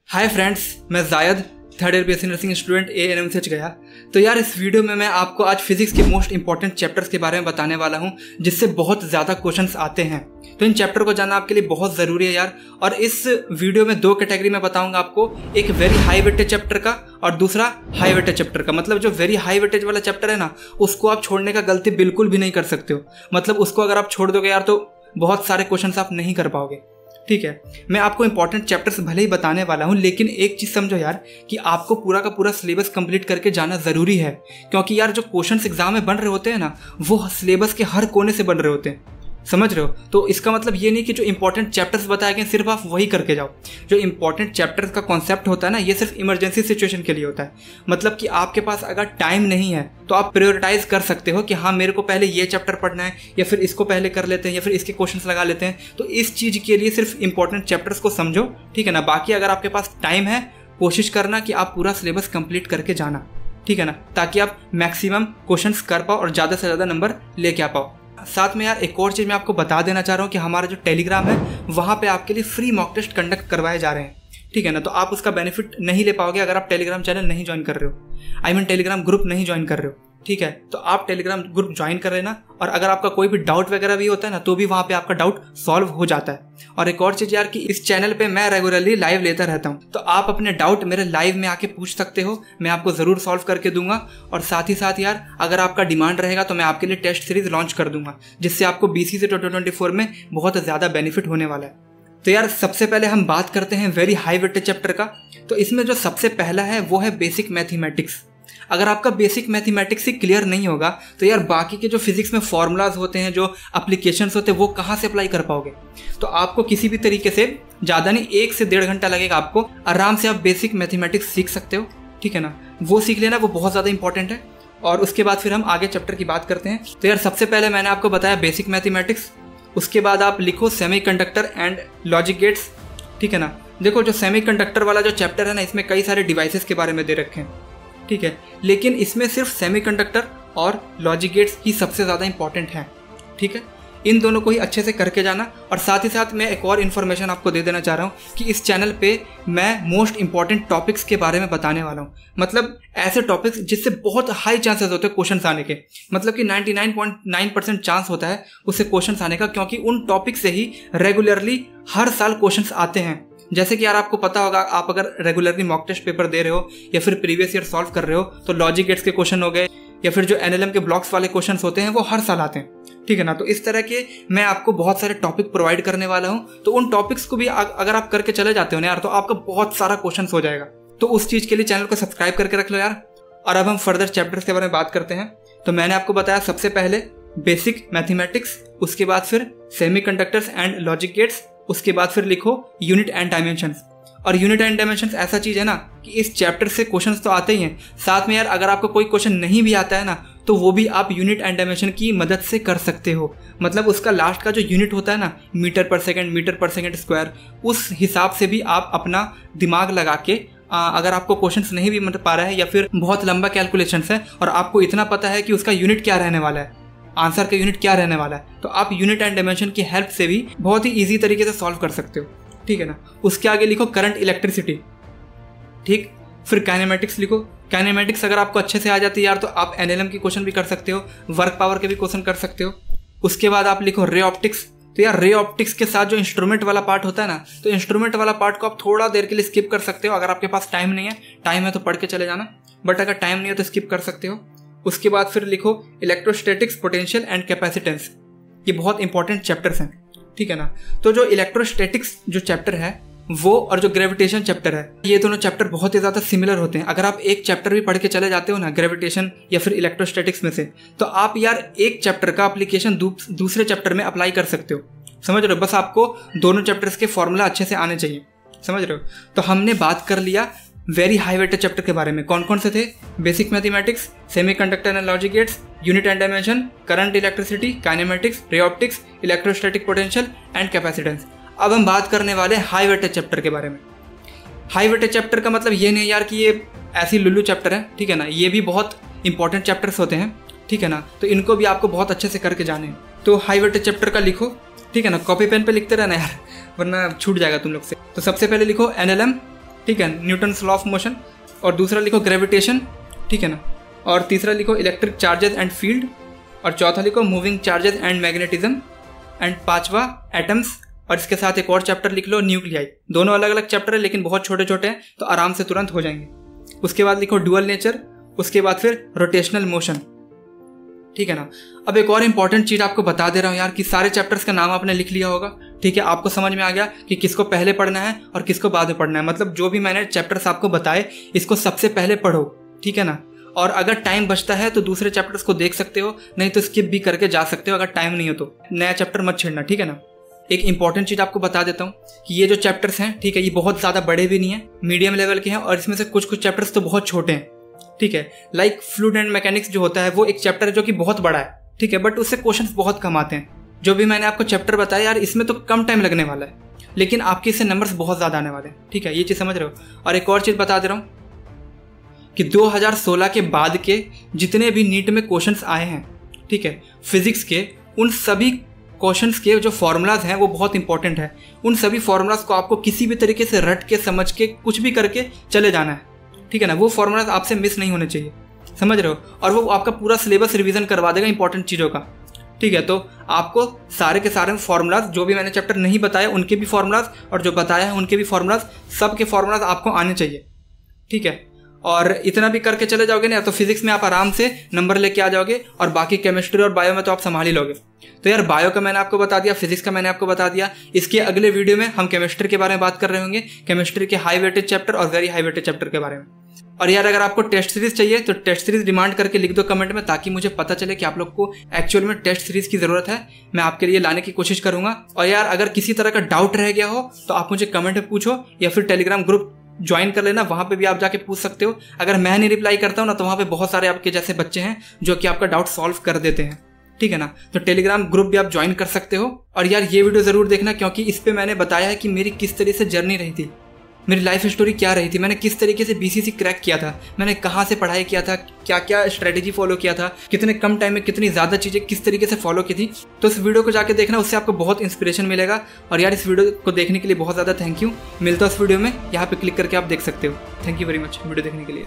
Hi friends, मैं जायद third year BSc nursing student ANMCH गया। तो यार इस वीडियो में मैं आपको आज फिजिक्स के मोस्ट इंपॉर्टेंट चैप्टर्स के बारे में बताने वाला हूं जिससे बहुत ज़्यादा क्वेश्चंस आते हैं। तो इन चैप्टर को जानना आपके लिए बहुत ज़रूरी है यार। और इस वीडियो में दो कैटेगरी में बताऊंगा आपको, एक वेरी हाई वेटेज चैप्टर का और दूसरा हाई वेटेज चैप्टर का। मतलब जो वेरी हाई वेटेज वाला चैप्टर है ना, उसको आप छोड़ने का गलती बिल्कुल भी नहीं कर सकते हो। मतलब उसको अगर आप छोड़ दोगे यार तो बहुत सारे क्वेश्चन आप नहीं कर पाओगे। ठीक है, मैं आपको इंपॉर्टेंट चैप्टर्स भले ही बताने वाला हूं, लेकिन एक चीज़ समझो यार कि आपको पूरा का पूरा सिलेबस कंप्लीट करके जाना ज़रूरी है। क्योंकि यार जो क्वेश्चंस एग्जाम में बन रहे होते हैं ना, वो सिलेबस के हर कोने से बन रहे होते हैं, समझ रहे हो। तो इसका मतलब ये नहीं कि जो इंपॉर्टेंट चैप्टर्स बताए गए सिर्फ आप वही करके जाओ। जो इंपॉर्टेंट चैप्टर्स का कॉन्सेप्ट होता है ना, ये सिर्फ इमरजेंसी सिचुएशन के लिए होता है। मतलब कि आपके पास अगर टाइम नहीं है तो आप प्रायोरिटाइज कर सकते हो कि हाँ मेरे को पहले ये चैप्टर पढ़ना है, या फिर इसको पहले कर लेते हैं, या फिर इसके क्वेश्चंस लगा लेते हैं। तो इस चीज़ के लिए सिर्फ इंपॉर्टेंट चैप्टर्स को समझो, ठीक है ना। बाकी अगर आपके पास टाइम है, कोशिश करना कि आप पूरा सिलेबस कंप्लीट करके जाना, ठीक है ना, ताकि आप मैक्सिमम क्वेश्चंस कर पाओ और ज़्यादा से ज़्यादा नंबर लेके आ पाओ। साथ में यार एक और चीज़ मैं आपको बता देना चाह रहा हूँ कि हमारा जो टेलीग्राम है वहाँ पे आपके लिए फ्री मॉक टेस्ट कंडक्ट करवाए जा रहे हैं, ठीक है ना। तो आप उसका बेनिफिट नहीं ले पाओगे अगर आप टेलीग्राम चैनल नहीं ज्वाइन कर रहे हो, टेलीग्राम ग्रुप नहीं ज्वाइन कर रहे हो, ठीक है। तो आप टेलीग्राम ग्रुप ज्वाइन कर लेना, और अगर आपका कोई भी डाउट वगैरह भी होता है ना, तो भी वहाँ पे आपका डाउट सॉल्व हो जाता है। और एक और चीज़ यार कि इस चैनल पे मैं रेगुलरली लाइव लेता रहता हूँ, तो आप अपने डाउट मेरे लाइव में आके पूछ सकते हो, मैं आपको ज़रूर सॉल्व करके दूंगा। और साथ ही साथ यार अगर आपका डिमांड रहेगा तो मैं आपके लिए टेस्ट सीरीज लॉन्च कर दूंगा, जिससे आपको BC से 2024 में बहुत ज़्यादा बेनिफिट होने वाला है। तो यार सबसे पहले हम बात करते हैं वेरी हाई वेटेज चैप्टर का। तो इसमें जो सबसे पहला है वो है बेसिक मैथमेटिक्स। अगर आपका बेसिक मैथमेटिक्स ही क्लियर नहीं होगा तो यार बाकी के जो फिजिक्स में फॉर्मूलाज होते हैं, जो एप्लीकेशंस होते हैं, वो कहाँ से अप्लाई कर पाओगे। तो आपको किसी भी तरीके से ज़्यादा नहीं 1 से 1.5 घंटा लगेगा, आपको आराम से आप बेसिक मैथमेटिक्स सीख सकते हो, ठीक है ना। वो सीख लेना, वो बहुत ज़्यादा इंपॉर्टेंट है। और उसके बाद फिर हम आगे चैप्टर की बात करते हैं। तो यार सबसे पहले मैंने आपको बताया बेसिक मैथमेटिक्स, उसके बाद आप लिखो सेमीकंडक्टर एंड लॉजिक गेट्स, ठीक है ना। देखो जो सेमीकंडक्टर वाला जो चैप्टर है ना, इसमें कई सारे डिवाइसेस के बारे में दे रखे हैं, ठीक है, लेकिन इसमें सिर्फ सेमीकंडक्टर और लॉजिक गेट्स ही सबसे ज़्यादा इंपॉर्टेंट हैं, ठीक है। इन दोनों को ही अच्छे से करके जाना। और साथ ही साथ मैं एक और इन्फॉर्मेशन आपको दे देना चाह रहा हूँ कि इस चैनल पे मैं मोस्ट इंपॉर्टेंट टॉपिक्स के बारे में बताने वाला हूँ। मतलब ऐसे टॉपिक्स जिससे बहुत हाई चांसेस होते हैं क्वेश्चन आने के, मतलब कि 99.9% चांस होता है उससे क्वेश्चन आने का, क्योंकि उन टॉपिक से ही रेगुलरली हर साल क्वेश्चन आते हैं। जैसे कि यार आपको पता होगा, आप अगर रेगुलरली मॉक टेस्ट पेपर दे रहे हो या फिर प्रीवियस ईयर सॉल्व कर रहे हो, तो लॉजिक गेट्स के क्वेश्चन हो गए, या फिर जो NLM के ब्लॉक्स वाले क्वेश्चंस होते हैं वो हर साल आते हैं, ठीक है ना। तो इस तरह के मैं आपको बहुत सारे टॉपिक प्रोवाइड करने वाला हूँ। तो उन टॉपिक्स को भी अगर आप करके चले जाते हो ना यार, तो आपका बहुत सारा क्वेश्चन हो जाएगा। तो उस चीज़ के लिए चैनल को सब्सक्राइब करके रख लो यार। और अब हम फर्दर चैप्टर्स के बारे में बात करते हैं। तो मैंने आपको बताया सबसे पहले बेसिक मैथमेटिक्स, उसके बाद फिर सेमीकंडक्टर्स एंड लॉजिक गेट्स, उसके बाद फिर लिखो यूनिट एंड डायमेंशंस। और यूनिट एंड डायमेंशंस ऐसा चीज़ है ना कि इस चैप्टर से क्वेश्चंस तो आते ही हैं, साथ में यार अगर आपको कोई क्वेश्चन नहीं भी आता है ना, तो वो भी आप यूनिट एंड डायमेंशन की मदद से कर सकते हो। मतलब उसका लास्ट का जो यूनिट होता है ना, मीटर पर सेकंड स्क्वायर, उस हिसाब से भी आप अपना दिमाग लगा के अगर आपको क्वेश्चंस नहीं भी मिल पा रहा है, या फिर बहुत लंबा कैलकुलेशंस है और आपको इतना पता है कि उसका यूनिट क्या रहने वाला है, आंसर का यूनिट क्या रहने वाला है, तो आप यूनिट एंड डायमेंशन की हेल्प से भी बहुत ही ईजी तरीके से सॉल्व कर सकते हो, ठीक है ना। उसके आगे लिखो करंट इलेक्ट्रिसिटी, ठीक। फिर काइनेमेटिक्स लिखो। काइनेमेटिक्स अगर आपको अच्छे से आ जाती है यार, तो आप NLM के क्वेश्चन भी कर सकते हो, वर्क पावर के भी क्वेश्चन कर सकते हो। उसके बाद आप लिखो रे ऑप्टिक्स। तो यार रे ऑप्टिक्स के साथ जो इंस्ट्रूमेंट वाला पार्ट होता है ना, तो इंस्ट्रूमेंट वाला पार्ट को आप थोड़ा देर के लिए स्किप कर सकते हो अगर आपके पास टाइम नहीं है। टाइम है तो पढ़ के चले जाना, बट अगर टाइम नहीं है तो स्किप कर सकते हो। उसके बाद फिर लिखो इलेक्ट्रोस्टैटिक्स, पोटेंशियल एंड कैपेसिटेंस। ये बहुत इंपॉर्टेंट चैप्टर्स हैं, ठीक है ना। तो जो इलेक्ट्रोस्टैटिक्स जो चैप्टर है वो, और जो ग्रेविटेशन चैप्टर है, ये दोनों चैप्टर बहुत ही ज़्यादा सिमिलर होते हैं। अगर आप एक चैप्टर भी पढ़ के चले जाते हो ना ग्रेविटेशन या फिर इलेक्ट्रोस्टैटिक्स में से, तो आप यार एक चैप्टर का एप्लीकेशन दूसरे चैप्टर में अप्लाई कर सकते हो, समझ रहे हो। बस आपको दोनों चैप्टर्स के फॉर्मूला अच्छे से आने चाहिए, समझ रहे हो। तो हमने बात कर लिया वेरी हाई वेटेज चैप्टर के बारे में। कौन कौन से थे? Basic mathematics, semiconductor and logic gates, unit and dimension, current electricity, kinematics, ray optics, electrostatic potential and capacitance. अब हम बात करने वाले हाई वेटेज चैप्टर के बारे में। हाई वेटेज चैप्टर का मतलब ये नहीं यार कि ये ऐसी लुल्लू चैप्टर है, ठीक है ना। ये भी बहुत इंपॉर्टेंट चैप्टर्स होते हैं, ठीक है ना। तो इनको भी आपको बहुत अच्छे से करके जाने। तो हाई वेटेज चैप्टर का लिखो, ठीक है ना। कॉपी पेन पे लिखते रहना यार, वरना छूट जाएगा तुम लोग से। तो सबसे पहले लिखो NLM, ठीक है, न्यूटन्स लॉ ऑफ मोशन, और दूसरा लिखो ग्रेविटेशन, ठीक है ना, और तीसरा लिखो इलेक्ट्रिक चार्जेस एंड फील्ड, और चौथा लिखो moving charges and magnetism, and पांचवा एटम्स, और इसके साथ एक और चैप्टर लिख लो न्यूक्लियाई। दोनों अलग अलग चैप्टर है लेकिन बहुत छोटे छोटे हैं, तो आराम से तुरंत हो जाएंगे। उसके बाद लिखो डुअल नेचर, उसके बाद फिर रोटेशनल मोशन, ठीक है ना। अब एक और इंपॉर्टेंट चीज आपको बता दे रहा हूँ यार कि सारे चैप्टर्स का नाम आपने लिख लिया होगा, ठीक है। आपको समझ में आ गया कि किसको पहले पढ़ना है और किसको बाद में पढ़ना है। मतलब जो भी मैंने चैप्टर्स आपको बताए इसको सबसे पहले पढ़ो, ठीक है ना। और अगर टाइम बचता है तो दूसरे चैप्टर्स को देख सकते हो, नहीं तो स्किप भी करके जा सकते हो। अगर टाइम नहीं हो तो नया चैप्टर मत छेड़ना, ठीक है ना। एक इंपॉर्टेंट चीज आपको बता देता हूँ कि ये जो चैप्टर्स हैं, ठीक है, ये बहुत ज्यादा बड़े भी नहीं है, मीडियम लेवल के हैं, और इसमें से कुछ कुछ चैप्टर्स तो बहुत छोटे हैं, ठीक है। लाइक फ्लूइड एंड मैकेनिक्स जो होता है वो एक चैप्टर है जो कि बहुत बड़ा है, ठीक है, बट उससे क्वेश्चंस बहुत कम आते हैं। जो भी मैंने आपको चैप्टर बताया यार, इसमें तो कम टाइम लगने वाला है, लेकिन आपके इससे नंबर्स बहुत ज्यादा आने वाले हैं, ठीक है, ये चीज समझ रहे हो। और एक और चीज बता दे रहा हूँ कि 2016 के बाद के जितने भी नीट में क्वेश्चंस आए हैं, ठीक है, फिजिक्स के, उन सभी क्वेश्चंस के जो फॉर्मूलाज हैं वो बहुत इंपॉर्टेंट है। उन सभी फॉर्मूलाज को आपको किसी भी तरीके से रट के, समझ के, कुछ भी करके चले जाना है, ठीक है ना। वो फॉर्मूलाज आपसे मिस नहीं होने चाहिए, समझ रहे हो। और वो आपका पूरा सिलेबस रिवीजन करवा देगा इंपॉर्टेंट चीज़ों का, ठीक है। तो आपको सारे के सारे फॉर्मूलाज, जो भी मैंने चैप्टर नहीं बताया उनके भी फॉर्मूलाज, और जो बताया है उनके भी फॉर्मूलाज, सब के फॉर्मूलाज आपको आने चाहिए, ठीक है। और इतना भी करके चले जाओगे ना तो फिजिक्स में आप आराम से नंबर लेके आ जाओगे, और बाकी केमिस्ट्री और बायो में तो आप संभाल ही लोगे। तो यार बायो का मैंने आपको बता दिया, फिजिक्स का मैंने आपको बता दिया। इसके अगले वीडियो में हम केमिस्ट्री के बारे में बात कर रहे होंगे, केमिस्ट्री के हाई वेटेज चैप्टर और वेरी हाई वेटेज चैप्टर के बारे में। और यार अगर आपको टेस्ट सीरीज चाहिए तो टेस्ट सीरीज डिमांड करके लिख दो कमेंट में, ताकि मुझे पता चले कि आप लोग को एक्चुअल में टेस्ट सीरीज की जरूरत है। मैं आपके लिए लाने की कोशिश करूंगा। और यार अगर किसी तरह का डाउट रह गया हो तो आप मुझे कमेंट में पूछो, या फिर टेलीग्राम ग्रुप ज्वाइन कर लेना, वहां पे भी आप जाके पूछ सकते हो। अगर मैं नहीं रिप्लाई करता हूँ ना तो वहां पे बहुत सारे आपके जैसे बच्चे हैं जो कि आपका डाउट सॉल्व कर देते हैं, ठीक है ना। तो टेलीग्राम ग्रुप भी आप ज्वाइन कर सकते हो। और यार ये वीडियो जरूर देखना, क्योंकि इस पे मैंने बताया है कि मेरी किस तरह से जर्नी रही थी, मेरी लाइफ स्टोरी क्या रही थी, मैंने किस तरीके से बीसीसी क्रैक किया था, मैंने कहाँ से पढ़ाई किया था, क्या क्या स्ट्रेटेजी फॉलो किया था, कितने कम टाइम में कितनी ज़्यादा चीज़ें किस तरीके से फॉलो की थी। तो इस वीडियो को जाके देखना, उससे आपको बहुत इंस्पिरेशन मिलेगा। और यार इस वीडियो को देखने के लिए बहुत ज़्यादा थैंक यू। मिलता है उस वीडियो में, यहाँ पे क्लिक करके आप देख सकते हो। Thank you very much video देखने के लिए।